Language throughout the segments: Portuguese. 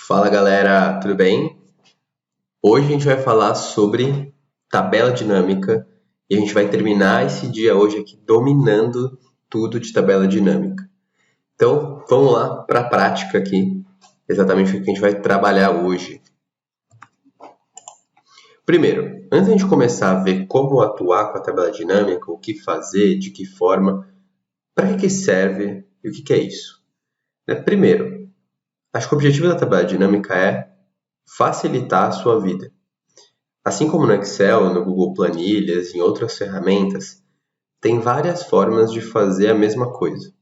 Fala galera, tudo bem? Hoje a gente vai falar sobre tabela dinâmica e a gente vai terminar esse dia hoje aqui dominando tudo de tabela dinâmica. Então vamos lá para a prática aqui, exatamente o que a gente vai trabalhar hoje. Primeiro, antes de a gente começar a ver como atuar com a tabela dinâmica, o que fazer, de que forma, para que serve e o que é isso? Primeiro, acho que o objetivo da tabela dinâmica é facilitar a sua vida. Assim como no Excel, no Google Planilhas e em outras ferramentas, tem várias formas de fazer a mesma coisa.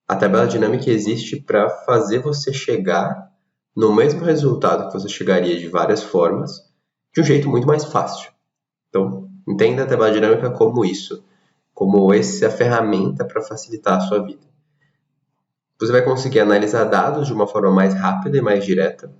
A tabela dinâmica existe para fazer você chegar no mesmo resultado que você chegaria de várias formas, de um jeito muito mais fácil. Então, entenda a tabela dinâmica como isso, como essa ferramenta para facilitar a sua vida. Você vai conseguir analisar dados de uma forma mais rápida e mais direta.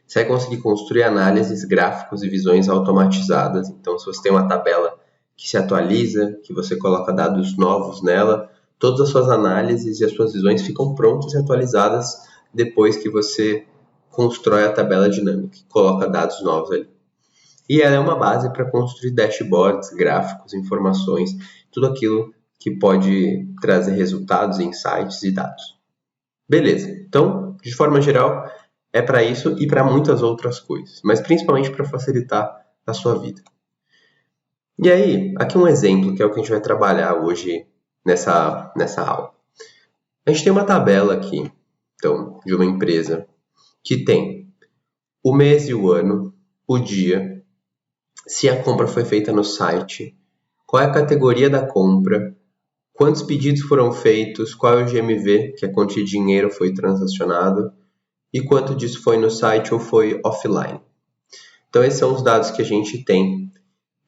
Você vai conseguir construir análises, gráficos e visões automatizadas. Então, se você tem uma tabela que se atualiza, que você coloca dados novos nela, todas as suas análises e as suas visões ficam prontas e atualizadas depois que você constrói a tabela dinâmica, coloca dados novos ali. E ela é uma base para construir dashboards, gráficos, informações, tudo aquilo que pode trazer resultados, insights e dados. Beleza, então, de forma geral, é para isso e para muitas outras coisas, mas principalmente para facilitar a sua vida. E aí, aqui um exemplo, que é o que a gente vai trabalhar hoje nessa aula. A gente tem uma tabela aqui, então, de uma empresa que tem o mês e o ano, o dia, se a compra foi feita no site, qual é a categoria da compra, quantos pedidos foram feitos, qual é o GMV, que é quanto de dinheiro foi transacionado, e quanto disso foi no site ou foi offline. Então, esses são os dados que a gente tem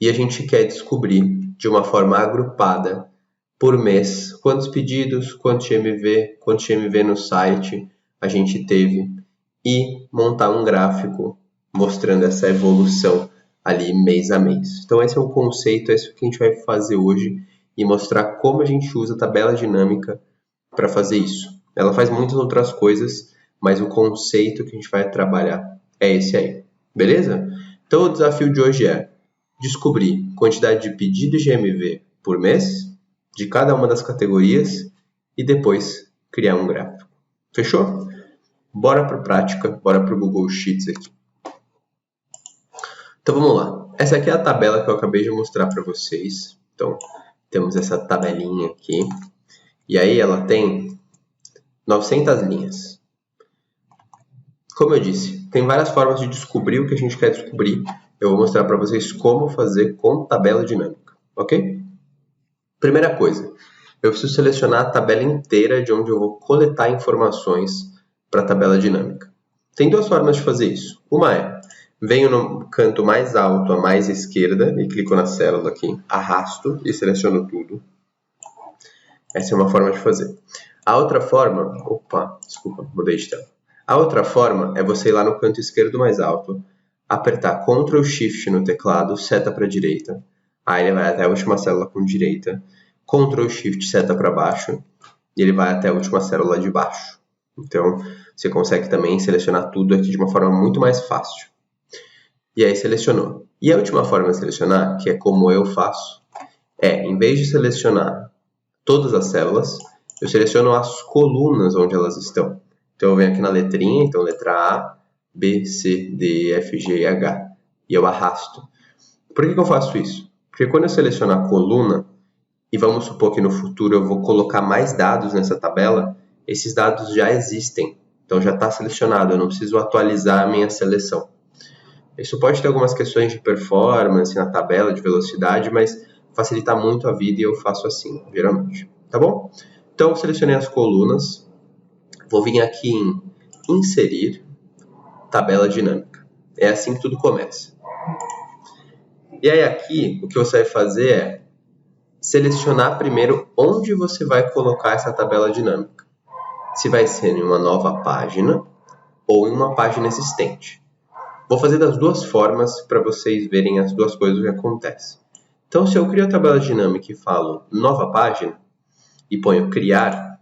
e a gente quer descobrir de uma forma agrupada por mês quantos pedidos, quanto GMV no site a gente teve e montar um gráfico mostrando essa evolução ali mês a mês. Então, esse é o conceito, é isso que a gente vai fazer hoje e mostrar como a gente usa a tabela dinâmica para fazer isso. Ela faz muitas outras coisas, mas o conceito que a gente vai trabalhar é esse aí, beleza? Então o desafio de hoje é descobrir quantidade de pedidos de GMV por mês, de cada uma das categorias, e depois criar um gráfico. Fechou? Bora para a prática, bora para o Google Sheets aqui. Então vamos lá. Essa aqui é a tabela que eu acabei de mostrar para vocês. Então temos essa tabelinha aqui, e aí ela tem 900 linhas. Como eu disse, tem várias formas de descobrir o que a gente quer descobrir. Eu vou mostrar para vocês como fazer com tabela dinâmica, ok? Primeira coisa, eu preciso selecionar a tabela inteira de onde eu vou coletar informações para a tabela dinâmica. Tem duas formas de fazer isso. Uma é, venho no canto mais alto, à mais esquerda, e clico na célula aqui, arrasto e seleciono tudo. Essa é uma forma de fazer. A outra forma, mudei de tela. A outra forma é você ir lá no canto esquerdo mais alto, apertar Ctrl Shift no teclado, seta para a direita, aí ele vai até a última célula com direita, Ctrl Shift seta para baixo, e ele vai até a última célula de baixo. Então, você consegue também selecionar tudo aqui de uma forma muito mais fácil. E aí selecionou. E a última forma de selecionar, que é como eu faço, é, em vez de selecionar todas as células, eu seleciono as colunas onde elas estão. Então, eu venho aqui na letrinha, então letra A, B, C, D, E, F, G e H. E eu arrasto. Por que eu faço isso? Porque quando eu seleciono a coluna, e vamos supor que no futuro eu vou colocar mais dados nessa tabela, esses dados já existem. Então, já está selecionado, eu não preciso atualizar a minha seleção. Isso pode ter algumas questões de performance na tabela, de velocidade, mas facilita muito a vida e eu faço assim, geralmente. Tá bom? Então, selecionei as colunas. Vou vir aqui em Inserir, Tabela Dinâmica. É assim que tudo começa. E aí aqui, o que você vai fazer é selecionar primeiro onde você vai colocar essa tabela dinâmica. Se vai ser em uma nova página ou em uma página existente. Vou fazer das duas formas para vocês verem as duas coisas que acontecem. Então, se eu crio a tabela dinâmica e falo nova página e ponho criar,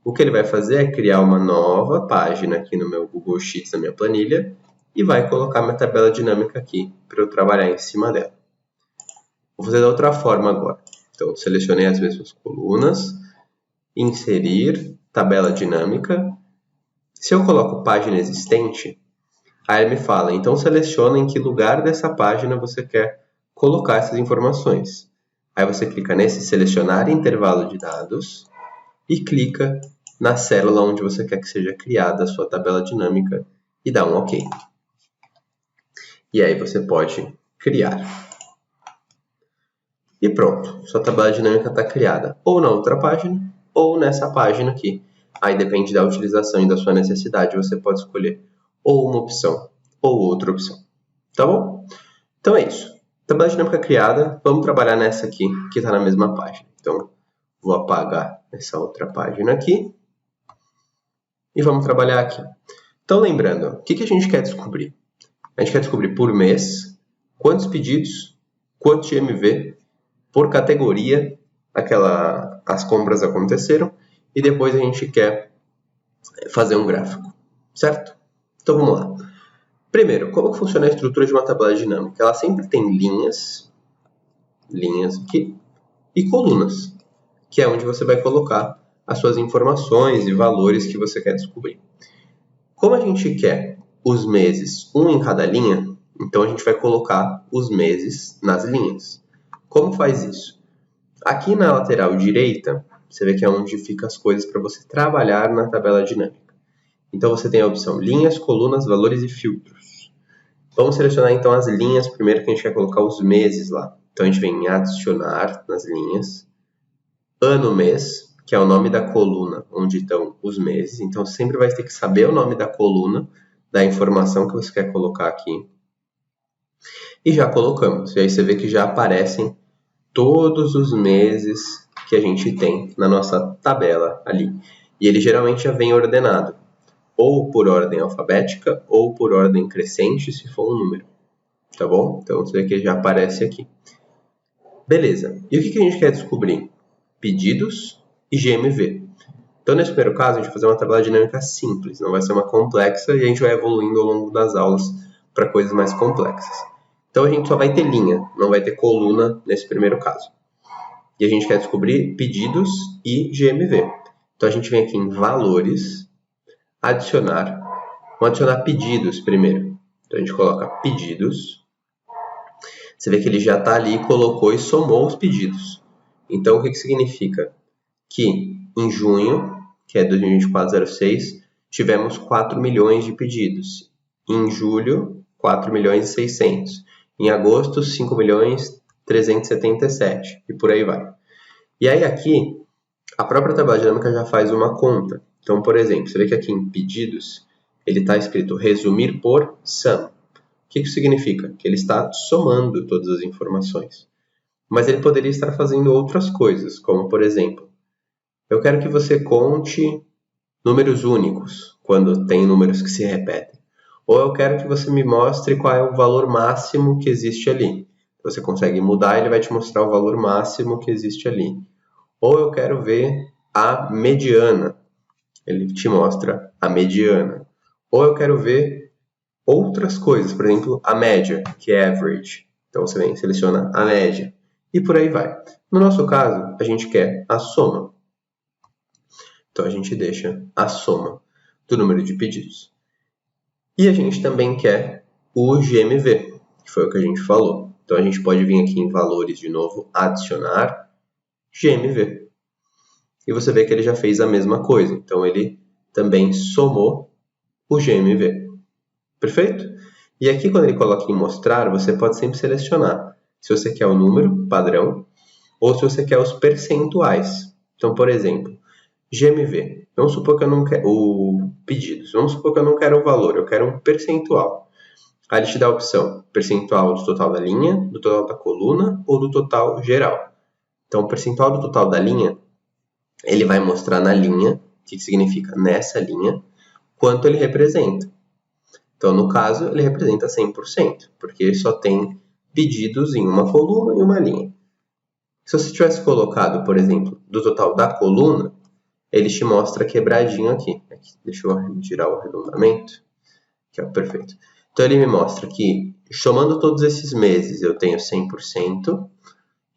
o que ele vai fazer é criar uma nova página aqui no meu Google Sheets, na minha planilha, e vai colocar minha tabela dinâmica aqui para eu trabalhar em cima dela. Vou fazer da outra forma agora. Então, selecionei as mesmas colunas, inserir, tabela dinâmica. Se eu coloco página existente, aí ele me fala, então seleciona em que lugar dessa página você quer colocar essas informações. Aí você clica nesse selecionar intervalo de dados e clica na célula onde você quer que seja criada a sua tabela dinâmica e dá um OK. E aí você pode criar. E pronto, sua tabela dinâmica está criada ou na outra página ou nessa página aqui. Aí depende da utilização e da sua necessidade, você pode escolher ou uma opção ou outra opção. Tá bom? Então é isso. Tabela dinâmica criada, vamos trabalhar nessa aqui, que está na mesma página. Então, vou apagar essa outra página aqui e vamos trabalhar aqui. Então, lembrando, o que a gente quer descobrir? A gente quer descobrir por mês, quantos pedidos, quanto de GMV, por categoria, as compras aconteceram, e depois a gente quer fazer um gráfico, certo? Então vamos lá. Primeiro, como funciona a estrutura de uma tabela dinâmica? Ela sempre tem linhas aqui, e colunas, que é onde você vai colocar as suas informações e valores que você quer descobrir. Como a gente quer os meses, um em cada linha, então a gente vai colocar os meses nas linhas. Como faz isso? Aqui na lateral direita, você vê que é onde ficam as coisas para você trabalhar na tabela dinâmica. Então você tem a opção linhas, colunas, valores e filtros. Vamos selecionar então as linhas primeiro, que a gente quer colocar os meses lá. Então a gente vem em adicionar nas linhas, ano, mês, que é o nome da coluna onde estão os meses. Então sempre vai ter que saber o nome da coluna, da informação que você quer colocar aqui. E já colocamos. E aí você vê que já aparecem todos os meses que a gente tem na nossa tabela ali. E ele geralmente já vem ordenado, ou por ordem alfabética, ou por ordem crescente, se for um número. Tá bom? Então você vê que ele já aparece aqui. Beleza. E o que a gente quer descobrir? Pedidos e GMV. Então, nesse primeiro caso, a gente vai fazer uma tabela dinâmica simples, não vai ser uma complexa, e a gente vai evoluindo ao longo das aulas para coisas mais complexas. Então, a gente só vai ter linha, não vai ter coluna nesse primeiro caso. E a gente quer descobrir pedidos e GMV. Então, a gente vem aqui em valores, adicionar. Vamos adicionar pedidos primeiro. Então, a gente coloca pedidos. Você vê que ele já está ali, colocou e somou os pedidos. Então, o que significa? Que em junho, que é 2024-06, tivemos 4 milhões de pedidos. Em julho, 4 milhões e 600. Em agosto, 5 milhões 377. E por aí vai. E aí aqui, a própria tabela dinâmica já faz uma conta. Então, por exemplo, você vê que aqui em pedidos, ele está escrito resumir por sum. O que isso significa? Que ele está somando todas as informações. Mas ele poderia estar fazendo outras coisas, como por exemplo, eu quero que você conte números únicos, quando tem números que se repetem. Ou eu quero que você me mostre qual é o valor máximo que existe ali. Você consegue mudar, ele vai te mostrar o valor máximo que existe ali. Ou eu quero ver a mediana. Ele te mostra a mediana. Ou eu quero ver outras coisas, por exemplo, a média, que é average. Então você vem e seleciona a média. E por aí vai. No nosso caso, a gente quer a soma. Então a gente deixa a soma do número de pedidos. E a gente também quer o GMV, que foi o que a gente falou. Então a gente pode vir aqui em valores de novo, adicionar GMV. E você vê que ele já fez a mesma coisa. Então ele também somou o GMV. Perfeito? E aqui quando ele coloca em mostrar, você pode sempre selecionar se você quer o número padrão ou se você quer os percentuais. Então, por exemplo, GMV. Vamos supor que eu não quero o pedidos. Vamos supor que eu não quero o valor, eu quero um percentual. Aí ele te dá a opção percentual do total da linha, do total da coluna ou do total geral. Então, o percentual do total da linha, ele vai mostrar na linha, o que significa nessa linha, quanto ele representa. Então, no caso, ele representa 100%, porque ele só tem pedidos em uma coluna e uma linha. Se você tivesse colocado, por exemplo, do total da coluna, ele te mostra quebradinho aqui. Deixa eu tirar o arredondamento, que é o perfeito. Então ele me mostra que, somando todos esses meses, eu tenho 100%.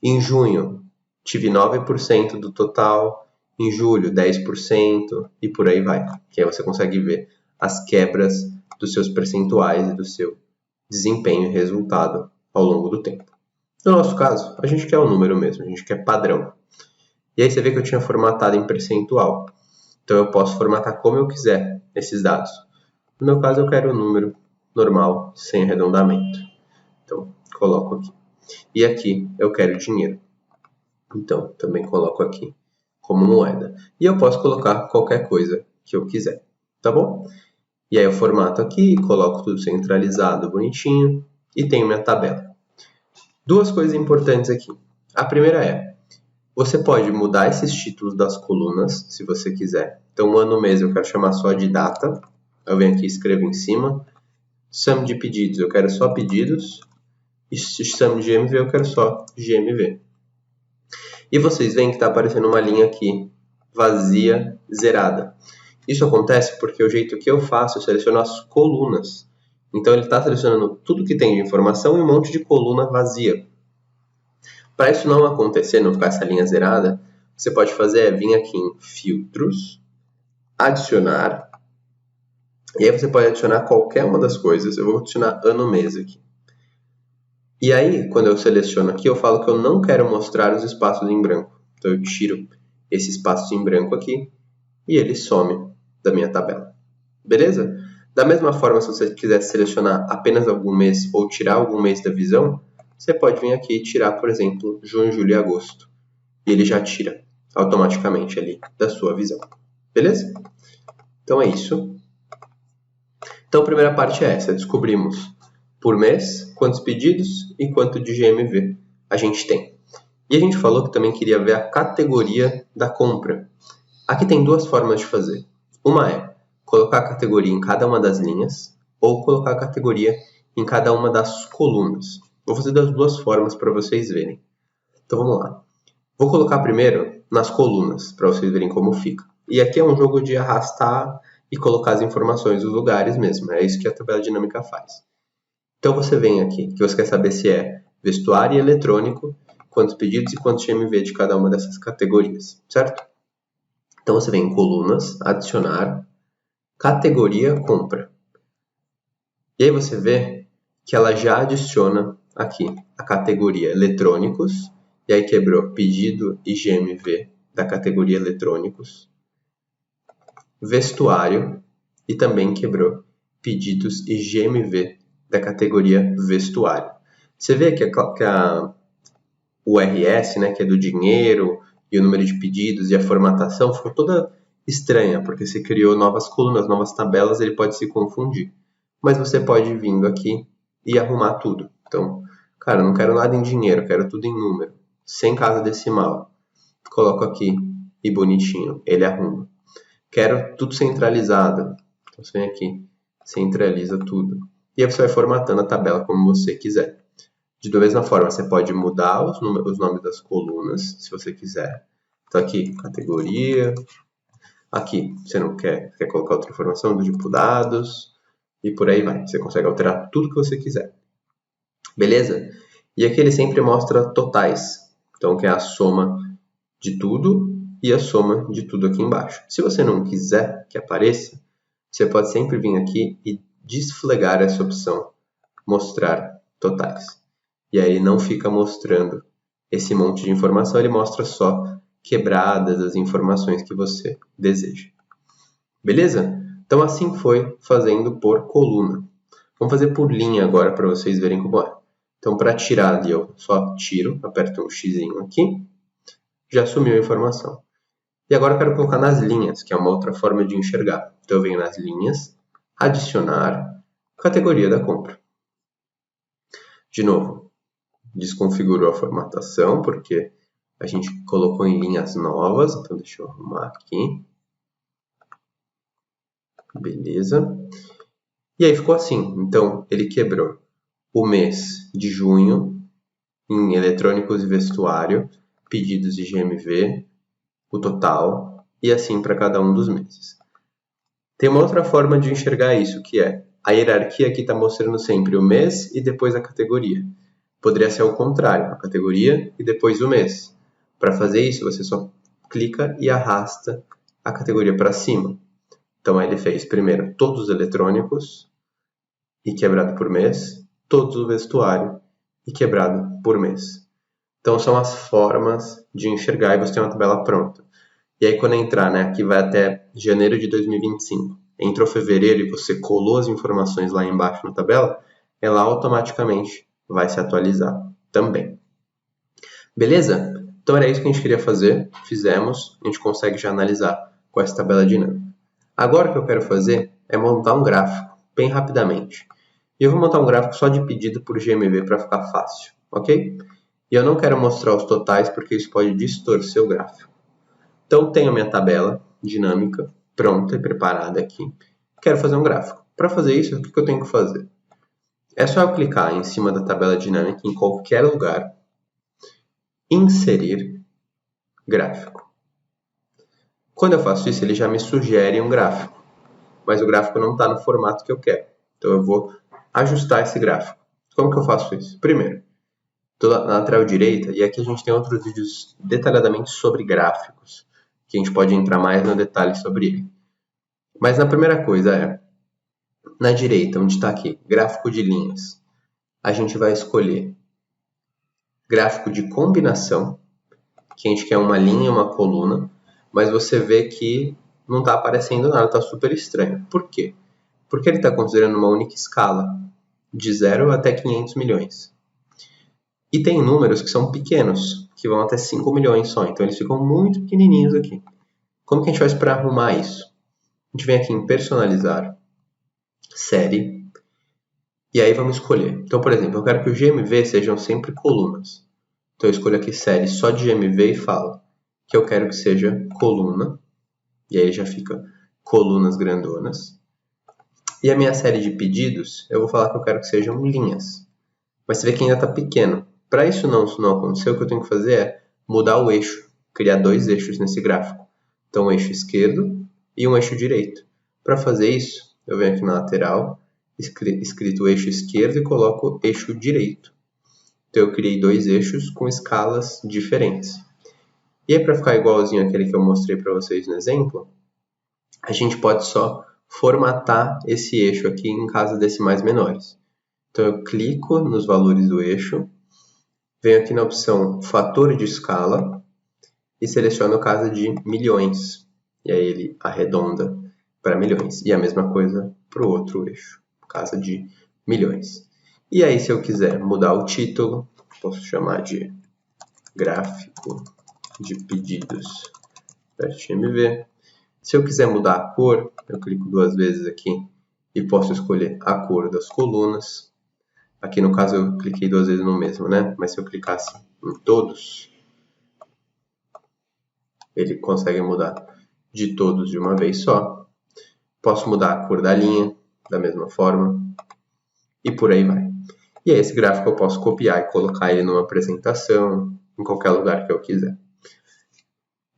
Em junho, tive 9% do total. Em julho, 10%. E por aí vai. Que aí você consegue ver as quebras dos seus percentuais e do seu desempenho e resultado ao longo do tempo. No nosso caso, a gente quer o número mesmo, a gente quer padrão. E aí você vê que eu tinha formatado em percentual. Então eu posso formatar como eu quiser esses dados. No meu caso, eu quero o número normal, sem arredondamento. Então, coloco aqui. E aqui eu quero dinheiro. Então, também coloco aqui como moeda. E eu posso colocar qualquer coisa que eu quiser, tá bom? E aí eu formato aqui, coloco tudo centralizado, bonitinho, e tenho minha tabela. Duas coisas importantes aqui. A primeira é, você pode mudar esses títulos das colunas, se você quiser. Então, ano, mês, eu quero chamar só de data. Eu venho aqui e escrevo em cima. Sum de pedidos, eu quero só pedidos. E sum de GMV, eu quero só GMV. E vocês veem que está aparecendo uma linha aqui, vazia, zerada. Isso acontece porque o jeito que eu faço, eu seleciono as colunas. Então, ele está selecionando tudo que tem de informação e um monte de coluna vazia. Para isso não acontecer, não ficar essa linha zerada, o que você pode fazer é vir aqui em Filtros, Adicionar, e aí você pode adicionar qualquer uma das coisas. Eu vou adicionar ano, mês aqui. E aí, quando eu seleciono aqui, eu falo que eu não quero mostrar os espaços em branco. Então, eu tiro esse espaço em branco aqui e ele some da minha tabela. Beleza? Da mesma forma, se você quiser selecionar apenas algum mês ou tirar algum mês da visão, você pode vir aqui e tirar, por exemplo, junho, julho e agosto. E ele já tira automaticamente ali da sua visão. Beleza? Então é isso. Então a primeira parte é essa. Descobrimos por mês quantos pedidos e quanto de GMV a gente tem. E a gente falou que também queria ver a categoria da compra. Aqui tem duas formas de fazer. Uma é colocar a categoria em cada uma das linhas ou colocar a categoria em cada uma das colunas. Vou fazer das duas formas para vocês verem. Então vamos lá. Vou colocar primeiro nas colunas para vocês verem como fica. E aqui é um jogo de arrastar e colocar as informações nos lugares mesmo. É isso que a tabela dinâmica faz. Então você vem aqui, que você quer saber se é vestuário e eletrônico, quantos pedidos e quantos GMV de cada uma dessas categorias, certo? Então você vem em colunas, adicionar, categoria, compra. E aí você vê que ela já adiciona aqui a categoria eletrônicos, e aí quebrou pedido e GMV da categoria eletrônicos, vestuário, e também quebrou pedidos e GMV da categoria vestuário. Você vê que o RS, né, que é do dinheiro, e o número de pedidos e a formatação ficou toda estranha, porque você criou novas colunas, novas tabelas, ele pode se confundir. Mas você pode ir vindo aqui e arrumar tudo. Então, cara, não quero nada em dinheiro, quero tudo em número, sem casa decimal. Coloco aqui e bonitinho, ele arruma. Quero tudo centralizado. Então você vem aqui, centraliza tudo. E aí você vai formatando a tabela como você quiser. Da mesma forma, você pode mudar os nomes das colunas, se você quiser. Então aqui, categoria. Aqui, você não quer colocar outra informação do tipo dados. E por aí vai. Você consegue alterar tudo que você quiser. Beleza? E aqui ele sempre mostra totais. Então, que é a soma de tudo e a soma de tudo aqui embaixo. Se você não quiser que apareça, você pode sempre vir aqui e desflegar essa opção, mostrar totais. E aí ele não fica mostrando esse monte de informação, ele mostra só quebradas as informações que você deseja. Beleza? Então assim foi fazendo por coluna. Vamos fazer por linha agora para vocês verem como é. Então para tirar ali, eu só tiro, aperto um xizinho aqui, já sumiu a informação. E agora eu quero colocar nas linhas, que é uma outra forma de enxergar. Então eu venho nas linhas, adicionar, categoria da compra. De novo, desconfigurou a formatação, porque a gente colocou em linhas novas. Então deixa eu arrumar aqui. Beleza. E aí ficou assim. Então ele quebrou o mês de junho em eletrônicos e vestuário, pedidos de GMV, o total, e assim para cada um dos meses. Tem uma outra forma de enxergar isso, que é a hierarquia aqui está mostrando sempre o mês e depois a categoria. Poderia ser ao contrário, a categoria e depois o mês. Para fazer isso, você só clica e arrasta a categoria para cima. Então, ele fez primeiro todos os eletrônicos e quebrado por mês, todos o vestuário e quebrado por mês. Então, são as formas de enxergar e você tem uma tabela pronta. E aí, quando entrar, né, aqui vai até janeiro de 2025. Entrou fevereiro e você colou as informações lá embaixo na tabela, ela automaticamente vai se atualizar também. Beleza? Então, era isso que a gente queria fazer. Fizemos. A gente consegue já analisar com essa tabela dinâmica. Agora, o que eu quero fazer é montar um gráfico, bem rapidamente. E eu vou montar um gráfico só de pedido por GMV para ficar fácil, ok? E eu não quero mostrar os totais porque isso pode distorcer o gráfico. Então, tenho a minha tabela dinâmica pronta e preparada aqui. Quero fazer um gráfico. Para fazer isso, o que eu tenho que fazer? É só eu clicar em cima da tabela dinâmica em qualquer lugar, inserir gráfico. Quando eu faço isso, ele já me sugere um gráfico, mas o gráfico não está no formato que eu quero. Então, eu vou ajustar esse gráfico. Como que eu faço isso? Primeiro, estou na lateral direita e aqui a gente tem outros vídeos detalhadamente sobre gráficos, que a gente pode entrar mais no detalhe sobre ele. Mas a primeira coisa é, na direita, onde está aqui, gráfico de linhas, a gente vai escolher gráfico de combinação, que a gente quer uma linha e uma coluna, mas você vê que não está aparecendo nada, está super estranho. Por quê? Porque ele está considerando uma única escala, de 0 até 500 milhões. E tem números que são pequenos, que vão até 5 milhões só, então eles ficam muito pequenininhos aqui. Como que a gente faz para arrumar isso? A gente vem aqui em personalizar, série, e aí vamos escolher. Então, por exemplo, eu quero que o GMV sejam sempre colunas. Então eu escolho aqui série só de GMV e falo que eu quero que seja coluna, e aí já fica colunas grandonas. E a minha série de pedidos, eu vou falar que eu quero que sejam linhas. Mas você vê que ainda está pequeno. Para isso não acontecer, o que eu tenho que fazer é mudar o eixo, criar 2 eixos nesse gráfico. Então, um eixo esquerdo e um eixo direito. Para fazer isso, eu venho aqui na lateral, escrito eixo esquerdo e coloco eixo direito. Então, eu criei 2 eixos com escalas diferentes. E aí, para ficar igualzinho àquele que eu mostrei para vocês no exemplo, a gente pode só formatar esse eixo aqui em casas decimais menores. Então, eu clico nos valores do eixo, venho aqui na opção fator de escala e seleciono casa de milhões. E aí ele arredonda para milhões. E a mesma coisa para o outro eixo, casa de milhões. E aí, se eu quiser mudar o título, posso chamar de gráfico de pedidos .mv. Se eu quiser mudar a cor, eu clico 2 vezes aqui e posso escolher a cor das colunas. Aqui no caso eu cliquei 2 vezes no mesmo, né? Mas se eu clicasse em todos, ele consegue mudar de todos de uma vez só. Posso mudar a cor da linha da mesma forma e por aí vai. E aí esse gráfico eu posso copiar e colocar ele numa apresentação, em qualquer lugar que eu quiser.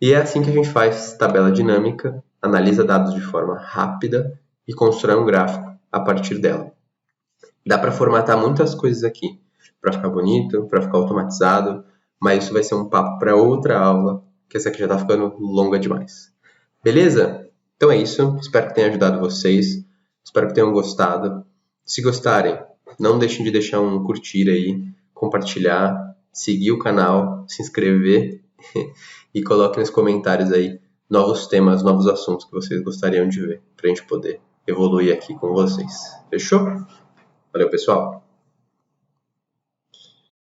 E é assim que a gente faz tabela dinâmica, analisa dados de forma rápida e constrói um gráfico a partir dela. Dá para formatar muitas coisas aqui, para ficar bonito, para ficar automatizado, mas isso vai ser um papo para outra aula, que essa aqui já está ficando longa demais. Beleza? Então é isso, espero que tenha ajudado vocês, espero que tenham gostado. Se gostarem, não deixem de deixar um curtir aí, compartilhar, seguir o canal, se inscrever e coloquem nos comentários aí novos temas, novos assuntos que vocês gostariam de ver, para a gente poder evoluir aqui com vocês. Fechou? Valeu, pessoal!